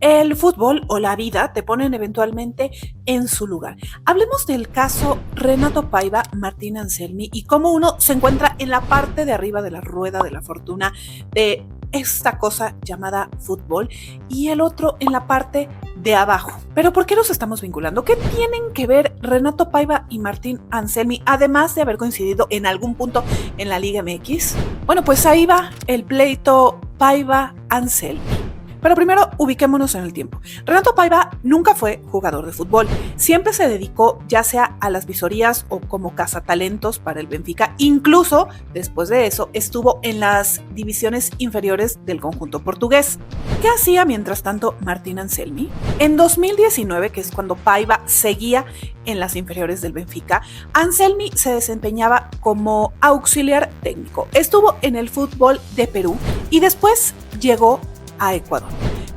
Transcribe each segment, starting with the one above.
El fútbol o la vida te ponen eventualmente en su lugar. Hablemos del caso Renato Paiva, Martín Anselmi y cómo uno se encuentra en la parte de arriba de la rueda de la fortuna de esta cosa llamada fútbol y el otro en la parte de abajo. Pero ¿por qué los estamos vinculando? ¿Qué tienen que ver Renato Paiva y Martín Anselmi, además de haber coincidido en algún punto en la Liga MX? Bueno, pues ahí va el pleito Paiva-Anselmi. Pero primero ubiquémonos en el tiempo. Renato Paiva nunca fue jugador de fútbol. Siempre se dedicó ya sea a las visorías o como cazatalentos para el Benfica. Incluso después de eso estuvo en las divisiones inferiores del conjunto portugués. ¿Qué hacía mientras tanto Martín Anselmi? En 2019, que es cuando Paiva seguía en las inferiores del Benfica, Anselmi se desempeñaba como auxiliar técnico. Estuvo en el fútbol de Perú y después llegó a Ecuador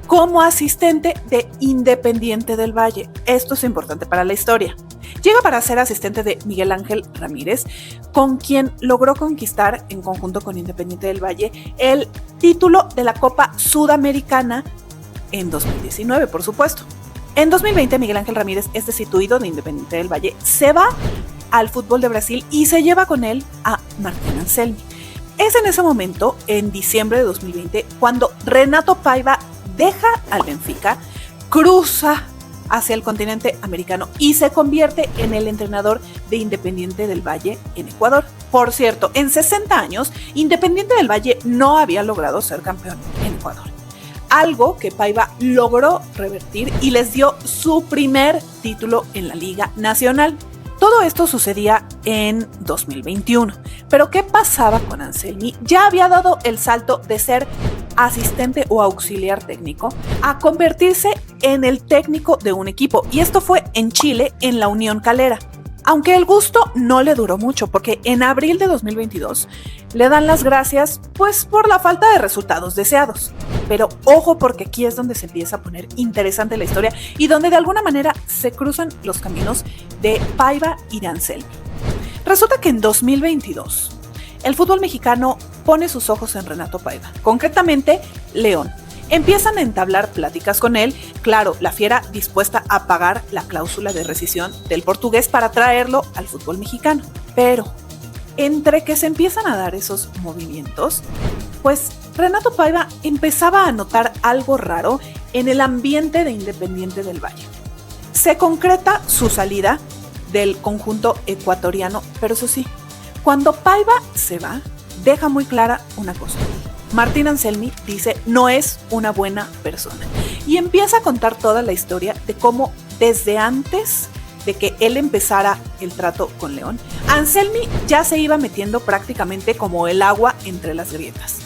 como asistente de Independiente del Valle. Esto es importante para la historia. Llega para ser asistente de Miguel Ángel Ramírez, con quien logró conquistar, en conjunto con Independiente del Valle, el título de la Copa Sudamericana en 2019, por supuesto. En 2020, Miguel Ángel Ramírez es destituido de Independiente del Valle, se va al fútbol de Brasil y se lleva con él a Martín Anselmi. Es en ese momento, en diciembre de 2020, cuando Renato Paiva deja al Benfica, cruza hacia el continente americano y se convierte en el entrenador de Independiente del Valle en Ecuador. Por cierto, en 60 años, Independiente del Valle no había logrado ser campeón en Ecuador. Algo que Paiva logró revertir y les dio su primer título en la Liga Nacional. Todo esto sucedía en 2021. Pero ¿qué pasaba con Anselmi? Ya había dado el salto de ser asistente o auxiliar técnico a convertirse en el técnico de un equipo. Y esto fue en Chile, en la Unión Calera. Aunque el gusto no le duró mucho, porque en abril de 2022 le dan las gracias pues por la falta de resultados deseados. Pero ojo, porque aquí es donde se empieza a poner interesante la historia y donde de alguna manera se cruzan los caminos de Paiva y de Anselmi. Resulta que en 2022 el fútbol mexicano pone sus ojos en Renato Paiva, concretamente León. Empiezan a entablar pláticas con él, claro, la fiera dispuesta a pagar la cláusula de rescisión del portugués para traerlo al fútbol mexicano. Pero entre que se empiezan a dar esos movimientos, pues Renato Paiva empezaba a notar algo raro en el ambiente de Independiente del Valle. Se concreta su salida del conjunto ecuatoriano, pero eso sí, cuando Paiva se va, deja muy clara una cosa. Martín Anselmi dice no es una buena persona y empieza a contar toda la historia de cómo desde antes de que él empezara el trato con León, Anselmi ya se iba metiendo prácticamente como el agua entre las grietas.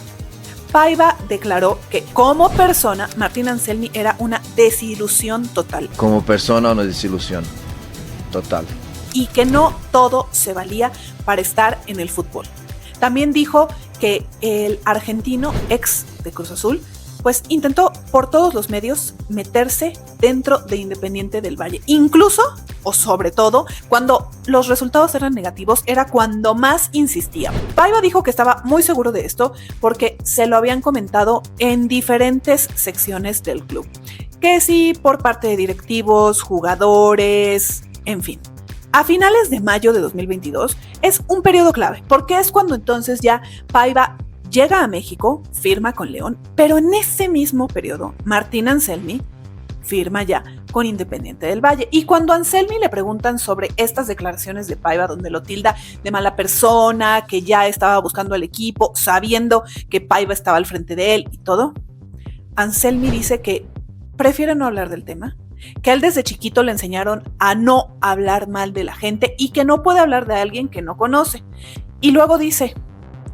Paiva declaró que como persona Martín Anselmi era una desilusión total. Como persona una desilusión total. Y que no todo se valía para estar en el fútbol. También dijo que el argentino, ex de Cruz Azul, pues intentó por todos los medios meterse dentro de Independiente del Valle. Incluso, o sobre todo, cuando los resultados eran negativos, era cuando más insistía. Paiva dijo que estaba muy seguro de esto porque se lo habían comentado en diferentes secciones del club. Que sí, por parte de directivos, jugadores, en fin. A finales de mayo de 2022 es un periodo clave, porque es cuando entonces ya Paiva llega a México, firma con León, pero en ese mismo periodo Martín Anselmi firma ya con Independiente del Valle. Y cuando a Anselmi le preguntan sobre estas declaraciones de Paiva, donde lo tilda de mala persona, que ya estaba buscando al equipo, sabiendo que Paiva estaba al frente de él y todo, Anselmi dice que prefiere no hablar del tema, que a él desde chiquito le enseñaron a no hablar mal de la gente y que no puede hablar de alguien que no conoce. Y luego dice,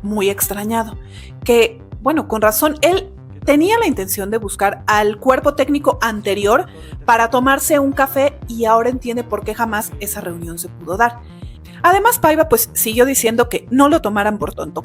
muy extrañado, que, bueno, con razón, él tenía la intención de buscar al cuerpo técnico anterior para tomarse un café y ahora entiende por qué jamás esa reunión se pudo dar. Además, Paiva pues siguió diciendo que no lo tomaran por tonto.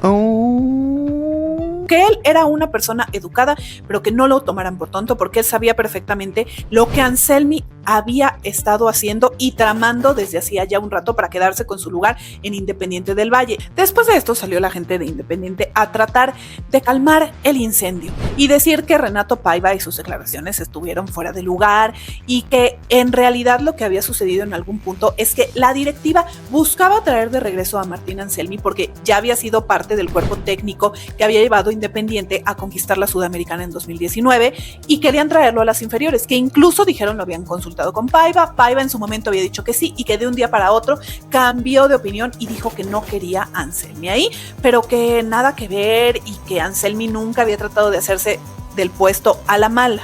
Que él era una persona educada, pero que no lo tomaran por tonto porque él sabía perfectamente lo que Anselmi había estado haciendo y tramando desde hacía ya un rato para quedarse con su lugar en Independiente del Valle. Después de esto salió la gente de Independiente a tratar de calmar el incendio y decir que Renato Paiva y sus declaraciones estuvieron fuera de lugar y que en realidad lo que había sucedido en algún punto es que la directiva buscaba traer de regreso a Martín Anselmi porque ya había sido parte del cuerpo técnico que había llevado Independiente a conquistar la Sudamericana en 2019 y querían traerlo a las inferiores, que incluso dijeron lo habían consultado con Paiva. Paiva en su momento había dicho que sí y que de un día para otro cambió de opinión y dijo que no quería a Anselmi ahí, pero que nada que ver y que Anselmi nunca había tratado de hacerse del puesto a la mala.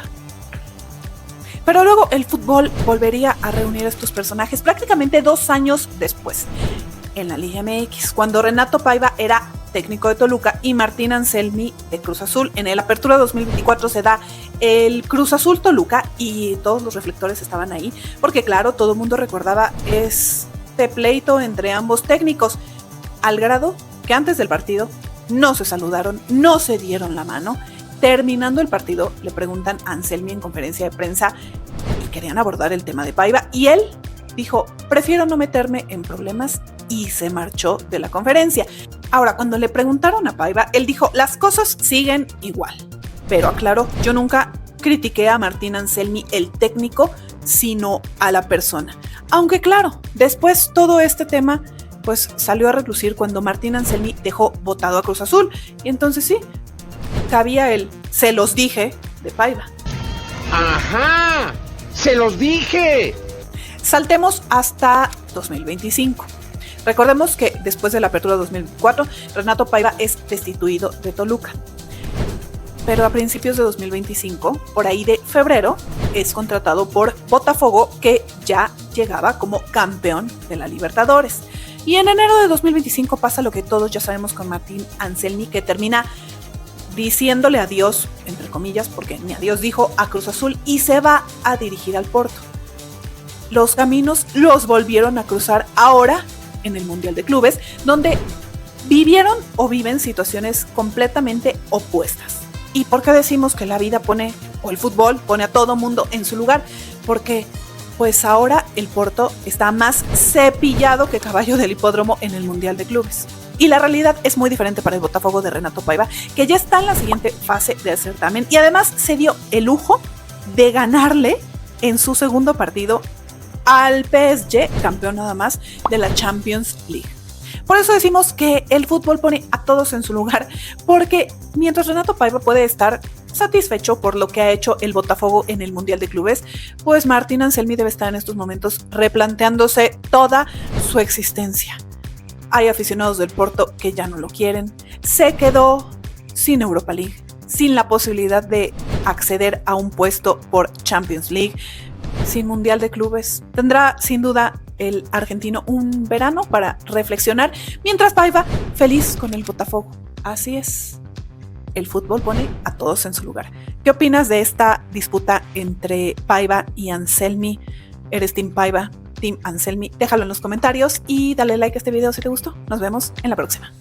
Pero luego el fútbol volvería a reunir a estos personajes prácticamente 2 años después, en la Liga MX, cuando Renato Paiva era técnico de Toluca y Martín Anselmi de Cruz Azul. En el Apertura 2024 se da el Cruz Azul Toluca y todos los reflectores estaban ahí, porque claro, todo el mundo recordaba este pleito entre ambos técnicos, al grado que antes del partido no se saludaron, no se dieron la mano. Terminando el partido, le preguntan a Anselmi en conferencia de prensa y querían abordar el tema de Paiva y él dijo, prefiero no meterme en problemas y se marchó de la conferencia. Ahora, cuando le preguntaron a Paiva, él dijo, las cosas siguen igual, pero aclaró, yo nunca critiqué a Martín Anselmi, el técnico, sino a la persona. Aunque claro, después todo este tema pues salió a relucir cuando Martín Anselmi dejó votado a Cruz Azul y entonces sí, cabía el se los dije de Paiva. ¡Ajá! ¡Se los dije! Saltemos hasta 2025. Recordemos que después de la apertura 2024, Renato Paiva es destituido de Toluca. Pero a principios de 2025, por ahí de febrero, es contratado por Botafogo, que ya llegaba como campeón de la Libertadores. Y en enero de 2025 pasa lo que todos ya sabemos con Martín Anselmi, que termina diciéndole adiós, entre comillas, porque ni adiós dijo, a Cruz Azul y se va a dirigir al Porto. Los caminos los volvieron a cruzar ahora en el Mundial de Clubes, donde vivieron o viven situaciones completamente opuestas. ¿Y por qué decimos que la vida pone, o el fútbol pone a todo mundo en su lugar? Porque pues ahora el Porto está más cepillado que caballo del hipódromo en el Mundial de Clubes. Y la realidad es muy diferente para el Botafogo de Renato Paiva, que ya está en la siguiente fase del certamen y además se dio el lujo de ganarle en su segundo partido al PSG, campeón nada más de la Champions League. Por eso decimos que el fútbol pone a todos en su lugar, porque mientras Renato Paiva puede estar satisfecho por lo que ha hecho el Botafogo en el Mundial de Clubes, pues Martín Anselmi debe estar en estos momentos replanteándose toda su existencia. Hay aficionados del Porto que ya no lo quieren. Se quedó sin Europa League, sin la posibilidad de acceder a un puesto por Champions League, sin Mundial de Clubes. Tendrá sin duda el argentino un verano para reflexionar, mientras Paiva feliz con el Botafogo. Así es, el fútbol pone a todos en su lugar. ¿Qué opinas de esta disputa entre Paiva y Anselmi? ¿Eres Team Paiva, Team Anselmi? Déjalo en los comentarios y dale like a este video si te gustó. Nos vemos en la próxima.